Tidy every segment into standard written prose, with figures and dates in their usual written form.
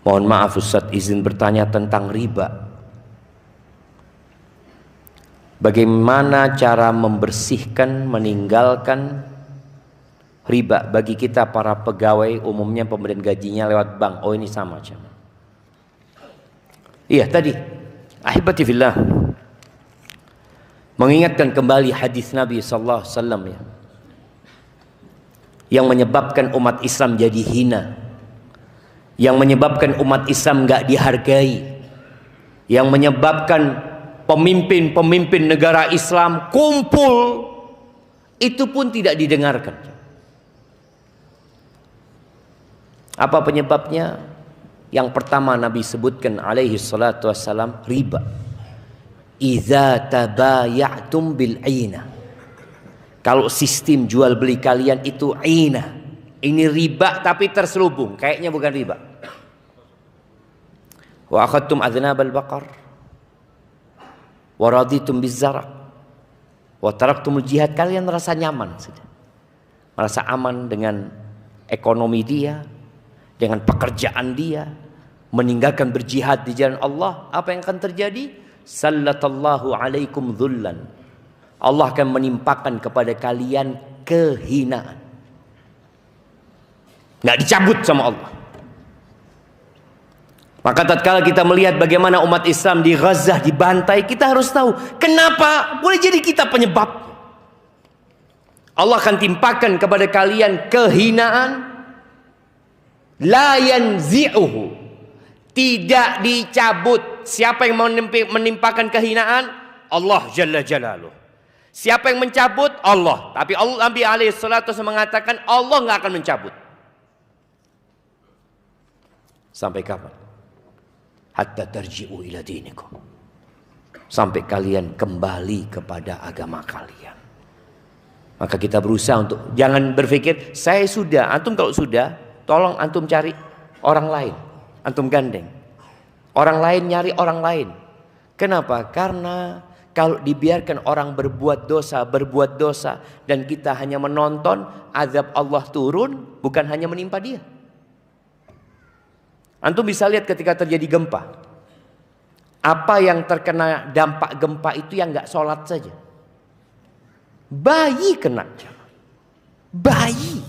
Mohon maaf Ustaz, izin bertanya tentang riba. Bagaimana cara membersihkan, meninggalkan riba bagi kita para pegawai, umumnya pemberian gajinya lewat bank? Oh, ini sama aja. Iya tadi, ahibati fillah, mengingatkan kembali hadis Nabi sallallahu alaihi wasallam ya, yang menyebabkan umat Islam jadi hina, yang menyebabkan umat Islam gak dihargai, yang menyebabkan pemimpin-pemimpin negara Islam kumpul, itu pun tidak didengarkan. Apa penyebabnya? Yang pertama Nabi sebutkan alaihi salatu wassalam, riba. Idza tabaya'tum bil 'aina. Kalau sistem jual beli kalian itu 'aina, ini riba tapi terselubung, kayaknya bukan riba. Wa akhadtum adnabal baqar wa raditum biz-zara' wa taraktumul jihad. Kalian merasa nyaman sudah, merasa aman dengan ekonomi dia, dengan pekerjaan dia, meninggalkan berjihad di jalan Allah. Apa yang akan terjadi? Sallatallahu alaikum dhullan. Allah akan menimpakan kepada kalian kehinaan. Nggak dicabut sama Allah. Maka tatkala kita melihat bagaimana umat Islam di Gaza dibantai, kita harus tahu kenapa. Boleh jadi kita penyebab. Allah akan timpakan kepada kalian kehinaan, la yanzi'uhu, tidak dicabut. Siapa yang menimpakan kehinaan? Allah Jalla Jalaluh. Siapa yang mencabut? Allah. Tapi Allah, Nabi alaihi salatu mengatakan Allah nggak akan mencabut. Sampai kapan? Hatta tarji'u ila dinikum, sampai kalian kembali kepada agama kalian. Maka kita berusaha untuk jangan berpikir saya sudah. Antum kalau sudah, tolong antum cari orang lain, antum gandeng orang lain, nyari orang lain. Kenapa? Karena kalau dibiarkan orang berbuat dosa dan kita hanya menonton, azab Allah turun bukan hanya menimpa dia. Antum bisa lihat ketika terjadi gempa, apa yang terkena dampak gempa itu yang nggak sholat saja. Bayi kena, bayi.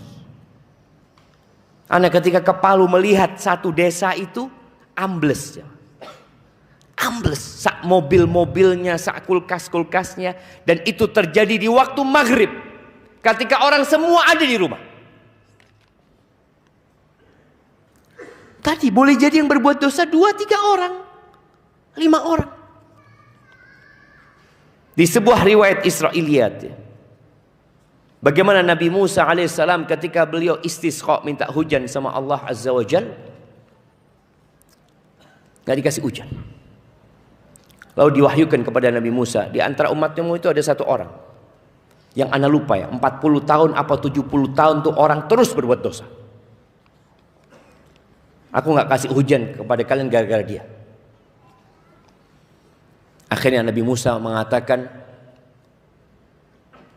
Anak ketika ke Palu melihat satu desa itu ambles, ambles, sak mobil-mobilnya, sak kulkas-kulkasnya, dan itu terjadi di waktu maghrib, ketika orang semua ada di rumah. Tadi boleh jadi yang berbuat dosa 2-3 orang, 5 orang. Di sebuah riwayat Israiliyat, bagaimana Nabi Musa alaihissalam ketika beliau istisqa minta hujan sama Allah azza wa jal, nggak dikasih hujan. Lalu diwahyukan kepada Nabi Musa, di antara umatmu itu ada satu orang yang ana lupa ya, 40 tahun apa 70 tahun tuh orang terus berbuat dosa. Aku nggak kasih hujan kepada kalian gara-gara dia. Akhirnya Nabi Musa mengatakan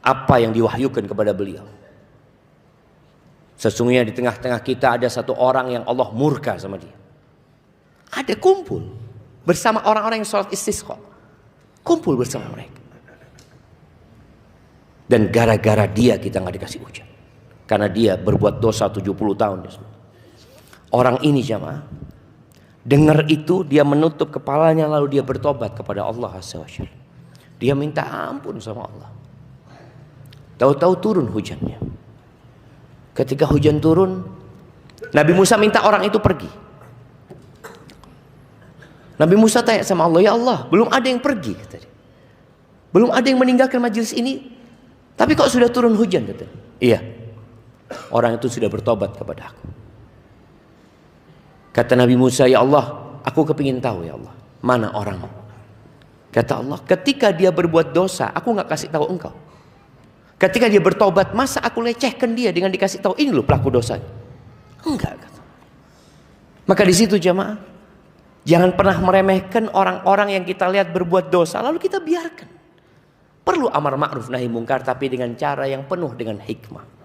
apa yang diwahyukan kepada beliau. Sesungguhnya di tengah-tengah kita ada satu orang yang Allah murka sama dia. Ada kumpul bersama orang-orang yang sholat istisqa. Kumpul bersama mereka. Dan gara-gara dia kita nggak dikasih hujan. Karena dia berbuat dosa 70 tahun. Orang ini jamaah, dengar itu dia menutup kepalanya lalu dia bertobat kepada Allah azza wa jalla. Dia minta ampun sama Allah. Tahu-tahu turun hujannya. Ketika hujan turun, Nabi Musa minta orang itu pergi. Nabi Musa tanya sama Allah, ya Allah, belum ada yang pergi, kata dia. Belum ada yang meninggalkan majelis ini, tapi kok sudah turun hujan, kata dia. Iya, orang itu sudah bertobat kepada aku. Kata Nabi Musa, ya Allah, aku kepingin tahu ya Allah, mana orang? Kata Allah, ketika dia berbuat dosa, aku nggak kasih tahu engkau. Ketika dia bertobat, masa aku lecehkan dia dengan dikasih tahu ini loh pelaku dosa? Enggak. Kata. Maka di situ jamaah, jangan pernah meremehkan orang-orang yang kita lihat berbuat dosa lalu kita biarkan. Perlu amar ma'ruf nahi mungkar, tapi dengan cara yang penuh dengan hikmah.